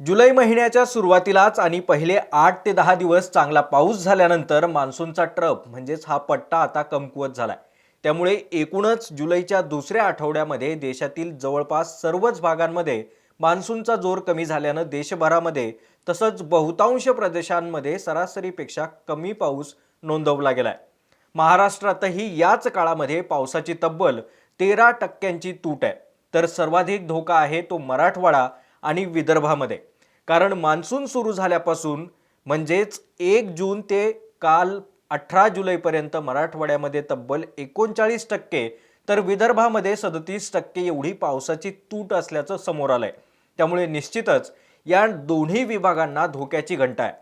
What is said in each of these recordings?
जुलै महिन्याच्या सुरुवातीलाच आणि पहिले 8 ते 10 दिवस चांगला पाऊस झाल्यानंतर मान्सूनचा ट्रप म्हणजेच हा पट्टा आता कमकुवत झालाय. त्यामुळे एकूणच जुलैच्या दुसऱ्या आठवड्यामध्ये देशातील जवळपास सर्वच भागांमध्ये मान्सूनचा जोर कमी झाल्यानं देशभरामध्ये तसंच बहुतांश प्रदेशांमध्ये सरासरीपेक्षा कमी पाऊस नोंदवला गेलाय. महाराष्ट्रातही याच काळामध्ये पावसाची तब्बल 13% तूट आहे. तर सर्वाधिक धोका आहे तो मराठवाडा आणि विदर्भामध्ये. कारण मान्सून सुरू झाल्यापासून म्हणजेच 1 जून ते काल 18 जुलैपर्यंत मराठवाड्यामध्ये तब्बल 39% तर विदर्भामध्ये 37% एवढी पावसाची तूट असल्याचं समोर आलंय. त्यामुळे निश्चितच या दोन्ही विभागांना धोक्याची घंटा आहे.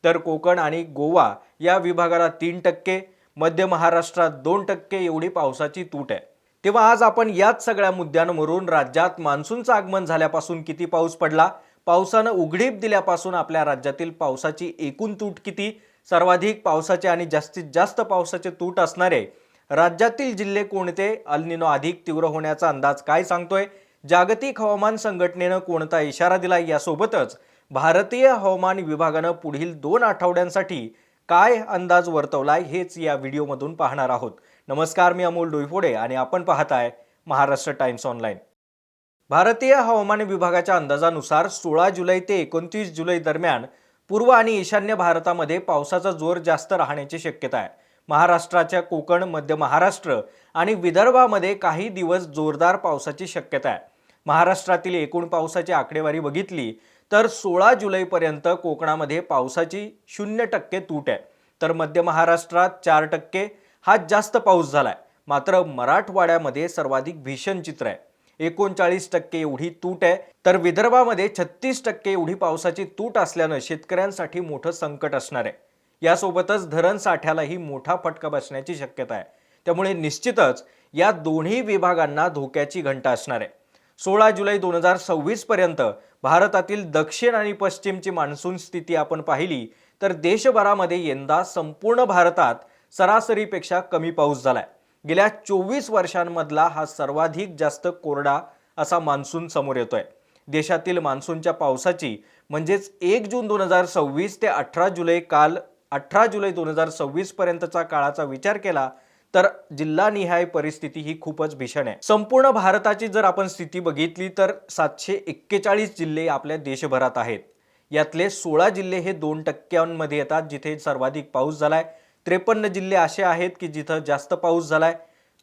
तर कोकण आणि गोवा या विभागाला 3%, मध्य महाराष्ट्रात 2% एवढी पावसाची तूट आहे. तेव्हा आज आपण याच सगळ्या मुद्द्यांवरून राज्यात मान्सूनचं आगमन झाल्यापासून किती पाऊस पडला, पावसानं उघडीप दिल्यापासून आपल्या राज्यातील पावसाची एकूण तूट किती, सर्वाधिक पावसाचे आणि जास्तीत जास्त पावसाचे तूट असणारे राज्यातील जिल्हे कोणते, अल निनो अधिक तीव्र होण्याचा अंदाज काय सांगतोय, जागतिक हवामान संघटनेनं कोणता इशारा दिलाय, यासोबतच भारतीय हवामान विभागानं पुढील 2 आठवड्यांसाठी काय अंदाज वर्तवलाय हेच या व्हिडिओमधून पाहणार आहोत. नमस्कार, मी अमोल डोईफोडे आणि आपण पाहताय महाराष्ट्र टाइम्स ऑनलाईन. भारतीय हवामान विभागाच्या अंदाजानुसार 16 जुलै ते 29 जुलै दरम्यान पूर्व आणि ईशान्य भारतामध्ये पावसाचा जोर जास्त राहण्याची शक्यता आहे. महाराष्ट्राच्या कोकण, मध्य महाराष्ट्र आणि विदर्भामध्ये काही दिवस जोरदार पावसाची शक्यता आहे. महाराष्ट्रातील एकूण पावसाची आकडेवारी बघितली तर 16 जुलैपर्यंत कोकणामध्ये पावसाची 0% तूट आहे. तर मध्य महाराष्ट्रात 4% हा जास्त पाऊस झालाय. मात्र मराठवाड्यामध्ये सर्वाधिक भीषण चित्र आहे. 39% एवढी तूट आहे. तर विदर्भामध्ये 36% एवढी पावसाची तूट असल्यानं शेतकऱ्यांसाठी मोठं संकट असणार आहे. यासोबतच धरण साठ्यालाही मोठा फटका बसण्याची शक्यता आहे. त्यामुळे निश्चितच या दोन्ही विभागांना धोक्याची घंटा असणार आहे. 16 जुलै 2026 पर्यंत भारतातील दक्षिण आणि पश्चिमची मान्सून स्थिती आपण पाहिली तर देशभरामध्ये यंदा संपूर्ण भारतात सरासरीपेक्षा कमी पाऊस झालाय. गेल्या 24 वर्षांमधला हा सर्वाधिक जास्त कोरडा असा मान्सून समोर येतोय. देशातील मान्सूनच्या पावसाची म्हणजेच 1 जून 2026 ते 18 जुलै काल 18 जुलै 2026 पर्यंतचा काळाचा विचार केला तर जिल्हानिहाय परिस्थिती ही खूपच भीषण आहे. संपूर्ण भारताची जर आपण स्थिती बघितली तर 741 जिल्हे आपल्या देशभरात आहेत. यातले 16 जिल्हे हे 2% येतात जिथे सर्वाधिक पाऊस झालाय. 53 जिल्हे असे आहेत की जिथे जास्त पाऊस झालाय.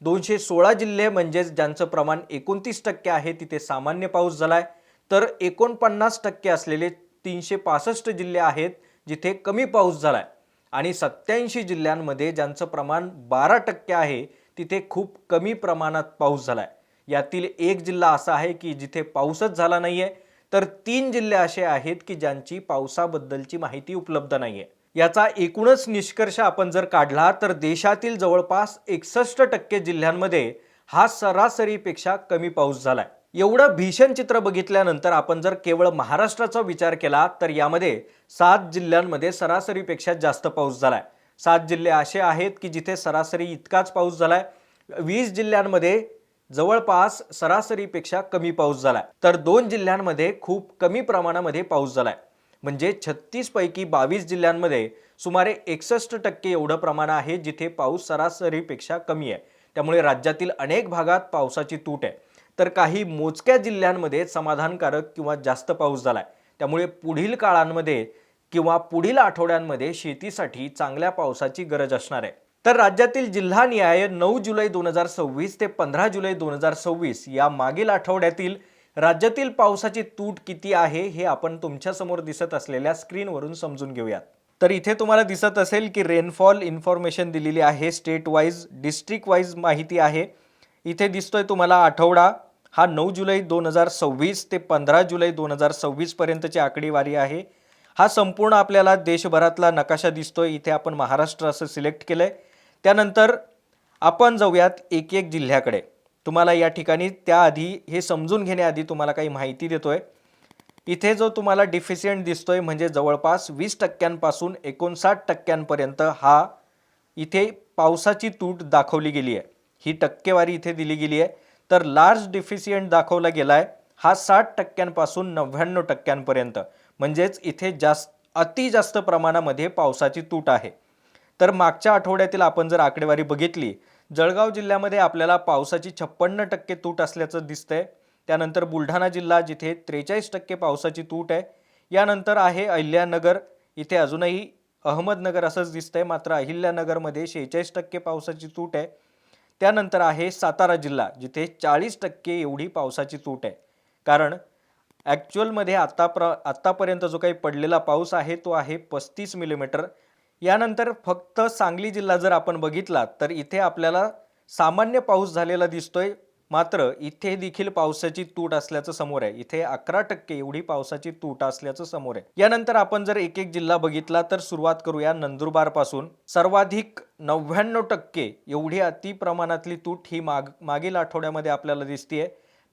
216 जिल्हे म्हणजेच ज्यांचं प्रमाण 29% आहे तिथे सामान्य पाऊस झालाय. तर 49% असलेले 365 जिल्हे आहेत जिथे कमी पाऊस झालाय. आणि 87 जिल्ह्यांमध्ये ज्यांचं प्रमाण 12% आहे तिथे खूप कमी प्रमाणात पाऊस झालाय. यातील एक जिल्हा असा आहे की जिथे पाऊसच झाला नाहीये. तर 3 जिल्हे असे आहेत की ज्यांची पावसाबद्दलची माहिती उपलब्ध नाहीये. याचा एकूणच निष्कर्ष आपण जर काढला तर देशातील जवळपास 61% जिल्ह्यांमध्ये हा सरासरीपेक्षा कमी पाऊस झालाय. एवढं भीषण चित्र बघितल्यानंतर आपण जर केवळ महाराष्ट्राचा विचार केला तर यामध्ये 7 जिल्ह्यांमध्ये सरासरीपेक्षा जास्त पाऊस झालाय. 7 जिल्हे असे आहेत की जिथे सरासरी इतकाच पाऊस झालाय. 20 जिल्ह्यांमध्ये जवळपास सरासरीपेक्षा कमी पाऊस झालाय. तर 2 जिल्ह्यांमध्ये खूप कमी प्रमाणामध्ये पाऊस झालाय. म्हणजे 36 पैकी 22 जिल्ह्यांमध्ये सुमारे 61% एवढं प्रमाण आहे जिथे पाऊस सरासरीपेक्षा कमी आहे. त्यामुळे राज्यातील अनेक भागात पावसाची तूट आहे. तर काही मोजक्या जिल्ह्यांमध्ये समाधानकारक किंवा जास्त पाऊस झालाय. त्यामुळे पुढील काळांमध्ये किंवा पुढील आठवड्यांमध्ये शेतीसाठी चांगल्या पावसाची गरज असणार आहे. तर राज्यातील जिल्हानिहाय 9 जुलै 2026 ते 15 जुलै 2026 या मागील आठवड्यातील राज्यातील पावसाची तूट किती आहे हे आपण तुमच्या समोर दिसत असलेल्या स्क्रीनवरून समजून घेऊयात. तर इथे तुम्हाला दिसत असेल की रेनफॉल इन्फॉर्मेशन दिलेली आहे. स्टेट वाईज, डिस्ट्रिक्ट वाईज माहिती आहे. इथे दिसतोय तुम्हाला आठवडा हा 9 जुलै 2026 ते 15 जुलै 2026 पर्यंतची आकडेवारी आहे. हा संपूर्ण आपल्याला देशभरातला नकाशा दिसतोय. इथे आपण महाराष्ट्र असं सिलेक्ट केलंय. त्यानंतर आपण जाऊयात एक एक जिल्ह्याकडे. तुम्हाला या ठिकाणी त्याआधी हे समजून घेण्याआधी तुम्हाला काही माहिती देतोय. इथे जो तुम्हाला डिफिशियंट दिसतोय म्हणजे जवळपास 20% पासून 59% पर्यंत हा इथे पावसाची तूट दाखवली गेली आहे. ही टक्केवारी इथे दिली गेली आहे. तर लार्ज डिफिशियंट दाखवला गेलाय हा 60% पासून 99% पर्यंत. म्हणजेच इथे अति जास्त प्रमाणामध्ये पावसाची तूट आहे। तर मागच्या आठवड्यातील आपण जर आकडेवारी बघितली, जळगाव जिल्ह्यामध्ये आपल्याला पावसाची 56% तूट असल्याचं दिसतंय। त्यानंतर बुलढाणा जिल्हा जिथे 43% पावसाची तूट आहे। यानंतर आहे अहिल्यानगर, इथे अजूनही अहमदनगर असंच दिसतंय, मात्र अहिल्यानगरमध्ये 46% पावसाची तूट आहे। त्यानंतर आहे सातारा जिल्हा जिथे 40% एवढी पावसाची तूट आहे। कारण ॲक्च्युअलमध्ये आतापर्यंत जो काही पडलेला पाऊस आहे तो आहे 35 मिलीमीटर। यानंतर फक्त सांगली जिल्हा जर आपण बघितला तर इथे आपल्याला सामान्य पाऊस झालेला दिसतोय, मात्र इथे देखील पावसाची तूट असल्याचं समोर आहे। इथे 11% एवढी पावसाची तूट असल्याचं समोर आहे। यानंतर आपण जर एक एक जिल्हा बघितला तर सुरुवात करूया नंदुरबार पासून। सर्वाधिक 99% एवढी अति प्रमाणातली तूट ही मागील आठवड्यामध्ये आपल्याला दिसतेय।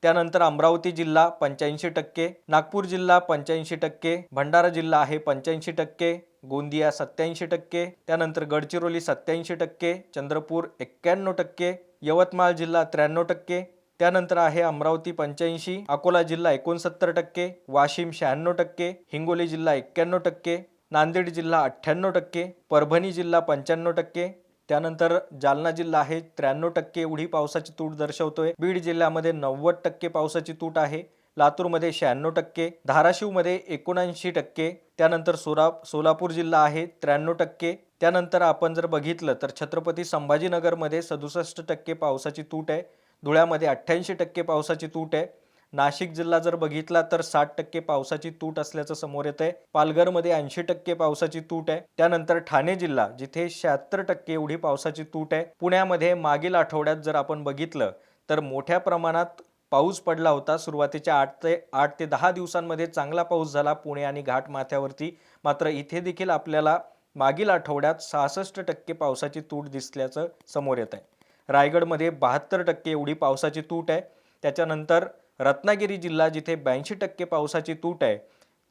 त्यानंतर अमरावती जिल्हा 85%, नागपूर जिल्हा 85%, भंडारा जिल्हा आहे 85%, गोंदिया 87%, त्यानंतर गडचिरोली 87%, चंद्रपूर 91%, यवतमाळ जिल्हा 93%, त्यानंतर आहे अमरावती 85%, अकोला जिल्हा 69%, वाशिम 96%, हिंगोली जिल्हा 91%, नांदेड जिल्हा 98%, परभणी जिल्हा 95%, त्यानंतर जालना जिल्हा आहे 93% एवढी पावसाची तूट दर्शवतोय। बीड जिल्ह्यामध्ये 90% पावसाची तूट आहे। लातूरमध्ये 96%, धाराशिवमध्ये 79%, त्यानंतर सोलापूर जिल्हा आहे 93%, त्यानंतर आपण जर बघितलं तर छत्रपती संभाजीनगरमध्ये 67% पावसाची तूट आहे। धुळ्यामध्ये 88% पावसाची तूट आहे। नाशिक जिल्हा जर बघितला तर 60% पावसाची तूट असल्याचं समोर येत आहे। पालघरमध्ये 80% पावसाची तूट आहे। त्यानंतर ठाणे जिल्हा जिथे 76% एवढी पावसाची तूट आहे। पुण्यामध्ये मागील आठवड्यात जर आपण बघितलं तर मोठ्या प्रमाणात पाऊस पडला होता। सुरुवातीच्या 8 ते 10 दिवसांमध्ये चांगला पाऊस झाला पुणे आणि घाटमाथ्यावरती, मात्र इथे देखील आपल्याला मागील आठवड्यात 66% पावसाची तूट दिसल्याचं समोर येत आहे। रायगडमध्ये 72% एवढी पावसाची तूट आहे। त्याच्यानंतर रत्नागिरी जिल्हा जिथे 82% पावसाची तूट आहे,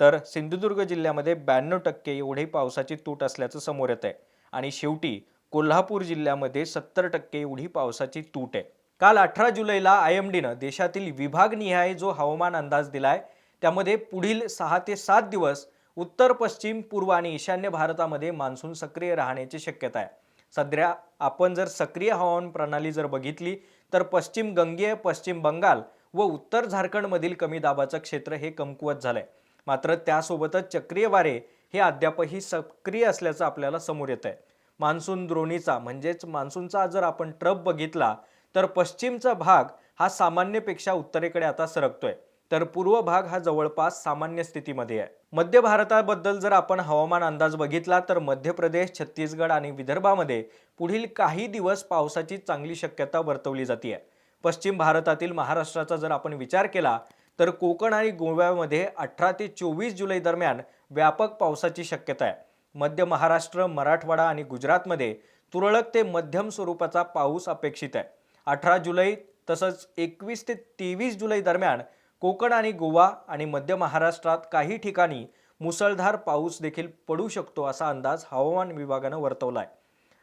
तर सिंधुदुर्ग जिल्ह्यामध्ये 92% एवढी पावसाची तूट असल्याचं समोर येत आहे। आणि शेवटी कोल्हापूर जिल्ह्यामध्ये 70% एवढी पावसाची तूट आहे। काल 18 जुलैला IMDनं देशातील विभागनिहाय जो हवामान अंदाज दिलाय त्यामध्ये पुढील 6 ते 7 दिवस उत्तर, पश्चिम, पूर्व आणि ईशान्य भारतामध्ये मान्सून सक्रिय राहण्याची शक्यता आहे। सध्या आपण जर सक्रिय हवामान प्रणाली जर बघितली तर पश्चिम गंगेय, पश्चिम बंगाल व उत्तर झारखंडमधील कमी दाबाचं क्षेत्र हे कमकुवत झालंय। मात्र त्यासोबतच चक्रीय वारे हे अद्यापही सक्रिय असल्याचं आपल्याला समोर येत आहे। मान्सून द्रोणीचा म्हणजेच मान्सूनचा जर आपण ट्रफ बघितला तर पश्चिमचा भाग हा सामान्यपेक्षा उत्तरेकडे आता सरकतोय, तर पूर्व भाग हा जवळपास सामान्य स्थितीमध्ये आहे। मध्य भारताबद्दल जर आपण हवामान अंदाज बघितला तर मध्य प्रदेश, छत्तीसगड आणि विदर्भामध्ये पुढील काही दिवस पावसाची चांगली शक्यता वर्तवली जाते। पश्चिम भारतातील महाराष्ट्राचा जर आपण विचार केला तर कोकण आणि गोव्यामध्ये 18 ते 24 जुलै दरम्यान व्यापक पावसाची शक्यता आहे। मध्य महाराष्ट्र, मराठवाडा आणि गुजरातमध्ये तुरळक ते मध्यम स्वरूपाचा पाऊस अपेक्षित आहे। 18 जुलै तसंच 21 ते 23 जुलै दरम्यान कोकण आणि गोवा आणि मध्य महाराष्ट्रात काही ठिकाणी मुसळधार पाऊस देखील पडू शकतो असा अंदाज हवामान विभागानं वर्तवलाय।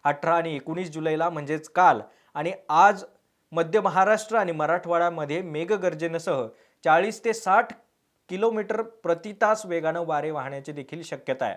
18 आणि 19 जुलैला म्हणजेच काल आणि आज मध्य महाराष्ट्र आणि मराठवाड्यामध्ये मेघगर्जनेसह 40 ते 60 किलोमीटर प्रति तास वेगानं वारे वाहण्याची देखील शक्यता आहे।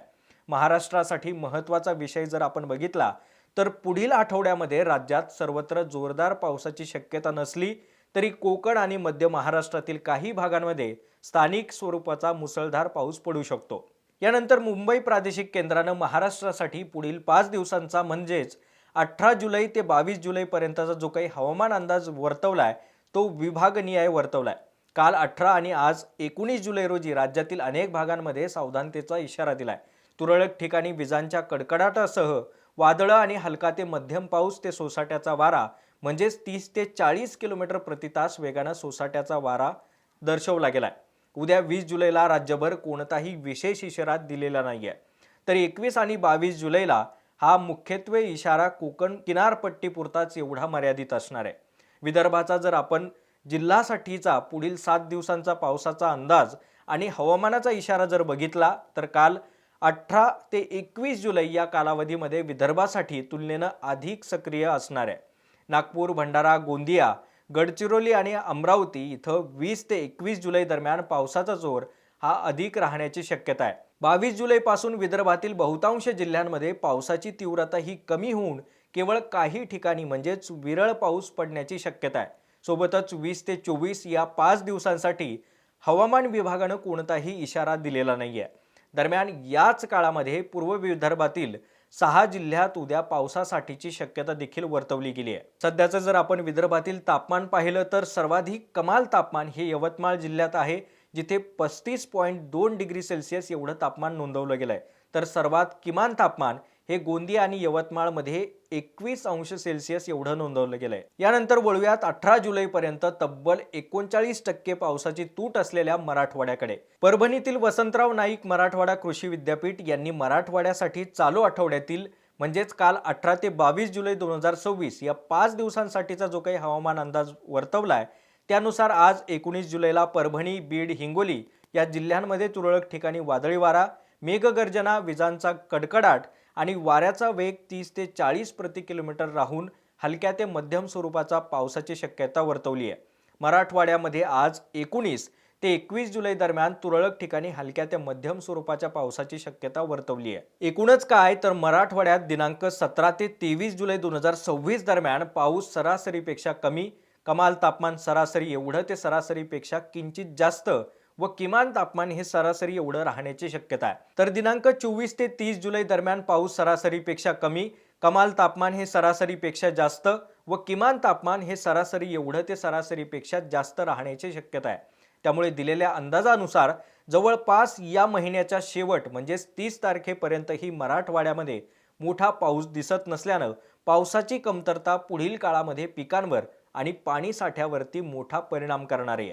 महाराष्ट्रासाठी महत्त्वाचा विषय जर आपण बघितला तर पुढील आठवड्यामध्ये राज्यात सर्वत्र जोरदार पावसाची शक्यता नसली तरी कोकण आणि मध्य महाराष्ट्रातील काही भागांमध्ये स्थानिक स्वरूपाचा मुसळधार पाऊस पडू शकतो। यानंतर मुंबई प्रादेशिक केंद्रानं महाराष्ट्रासाठी पुढील 5 दिवसांचा म्हणजेच 18 जुलै ते 22 जुलै पर्यंतचा जो काही हवामान अंदाज वर्तवलाय तो विभागनिहाय वर्तवलाय। काल 18 आणि आज 19 जुलै रोजी राज्यातील अनेक भागांमध्ये सावधानतेचा इशारा दिलाय। तुरळक ठिकाणी विजांच्या कडकडाटासह वादळं आणि हलका ते मध्यम पाऊस ते सोसाट्याचा वारा म्हणजेच 30 ते 40 किलोमीटर प्रति तास वेगानं सोसाट्याचा वारा दर्शवला गेलाय। उद्या 20 जुलैला राज्यभर कोणताही विशेष इशारा दिलेला नाहीये, तर 21 आणि 22 जुलैला हा मुख्यत्वे इशारा कोकण किनारपट्टीपुरताच एवढा मर्यादित असणार आहे। विदर्भाचा जर आपण जिल्ह्यासाठीचा पुढील 7 दिवसांचा पावसाचा अंदाज आणि हवामानाचा इशारा जर बघितला तर काल 18 ते 21 जुलै या कालावधीमध्ये विदर्भासाठी तुलनेनं अधिक सक्रिय असणार आहे। नागपूर, भंडारा, गोंदिया, गडचिरोली आणि अमरावती इथं 20 ते 21 जुलै दरम्यान पावसाचा जोर हा अधिक राहण्याची शक्यता आहे। 22 जुलैपासून विदर्भातील बहुतांश जिल्ह्यांमध्ये पावसाची तीव्रता ही कमी होऊन केवळ काही ठिकाणी म्हणजेच विरळ पाऊस पडण्याची शक्यता आहे। सोबतच 20 ते 24 या 5 दिवसांसाठी हवामान विभागानं कोणताही इशारा दिलेला नाहीये। दरम्यान याच काळामध्ये पूर्व विदर्भातील 6 जिल्ह्यात उद्या पावसासाठीची शक्यता देखील वर्तवली गेली आहे। सध्याचं जर आपण विदर्भातील तापमान पाहिलं तर सर्वाधिक कमाल तापमान हे यवतमाळ जिल्ह्यात आहे, जिथे 35.2 डिग्री सेल्सिअस एवढं तापमान नोंदवलं गेलंय। तर सर्वात किमान तापमान हे गोंदिया आणि यवतमाळमध्ये 21 अंश सेल्सिअस एवढं नोंदवलं गेलंय। यानंतर वळूयात 18 जुलैपर्यंत तब्बल 39% पावसाची तूट असलेल्या मराठवाड्याकडे। परभणीतील वसंतराव नाईक मराठवाडा कृषी विद्यापीठ यांनी मराठवाड्यासाठी चालू आठवड्यातील म्हणजेच काल 18 ते 22 जुलै 2026 या 5 दिवसांसाठीचा जो काही हवामान अंदाज वर्तवलाय त्यानुसार आज 19 जुलैला परभणी, बीड, हिंगोली या जिल्ह्यांमध्ये तुरळक ठिकाणी वादळी वारा, मेघगर्जना, विजांचा कडकडाट आणि वाऱ्याचा वेग 30 ते 40 प्रति किलोमीटर राहून हलक्या ते मध्यम स्वरूपाचा पावसाची शक्यता वर्तवली आहे। मराठवाड्यामध्ये आज 19 ते 21 जुलै दरम्यान तुरळक ठिकाणी हलक्या ते मध्यम स्वरूपाच्या पावसाची शक्यता वर्तवली आहे। एकूणच काय तर मराठवाड्यात दिनांक 17 ते 23 जुलै 2026 दरम्यान पाऊस सरासरीपेक्षा कमी, कमाल तापमान सरासरी एवढं ते सरासरीपेक्षा किंचित जास्त व किमान तापमान हे सरासरी एवढं राहण्याची शक्यता आहे। तर दिनांक 24 ते 30 जुलै दरम्यान पाऊस सरासरीपेक्षा कमी, कमाल तापमान हे सरासरीपेक्षा जास्त व किमान तापमान हे सरासरी एवढं ते सरासरीपेक्षा जास्त राहण्याची शक्यता आहे। त्यामुळे दिलेल्या अंदाजानुसार जवळपास या महिन्याच्या शेवट म्हणजेच 30 तारखेपर्यंत ही मराठवाड्यामध्ये मोठा पाऊस दिसत नसल्यानं पावसाची कमतरता पुढील काळामध्ये पिकांवर आणि पाणी साठ्यावरती मोठा परिणाम करणार आहे।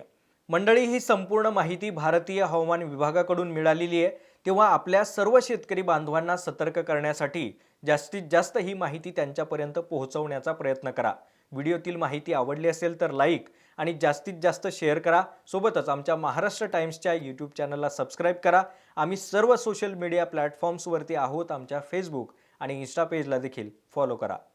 मंडळी, ही संपूर्ण माहिती भारतीय हवामान विभागाकडून मिळालेली आहे, तेव्हा आपल्या सर्व शेतकरी बांधवांना सतर्क करण्यासाठी जास्तीत जास्त ही माहिती त्यांच्यापर्यंत पोहोचवण्याचा प्रयत्न करा। व्हिडिओतील माहिती आवडली असेल तर लाईक आणि जास्तीत जास्त शेअर करा। सोबतच आमच्या महाराष्ट्र टाइम्सच्या यूट्यूब चॅनलला सबस्क्राईब करा। आम्ही सर्व सोशल मीडिया प्लॅटफॉर्म्सवरती आहोत, आमच्या फेसबुक आणि इन्स्टा पेजला देखील फॉलो करा।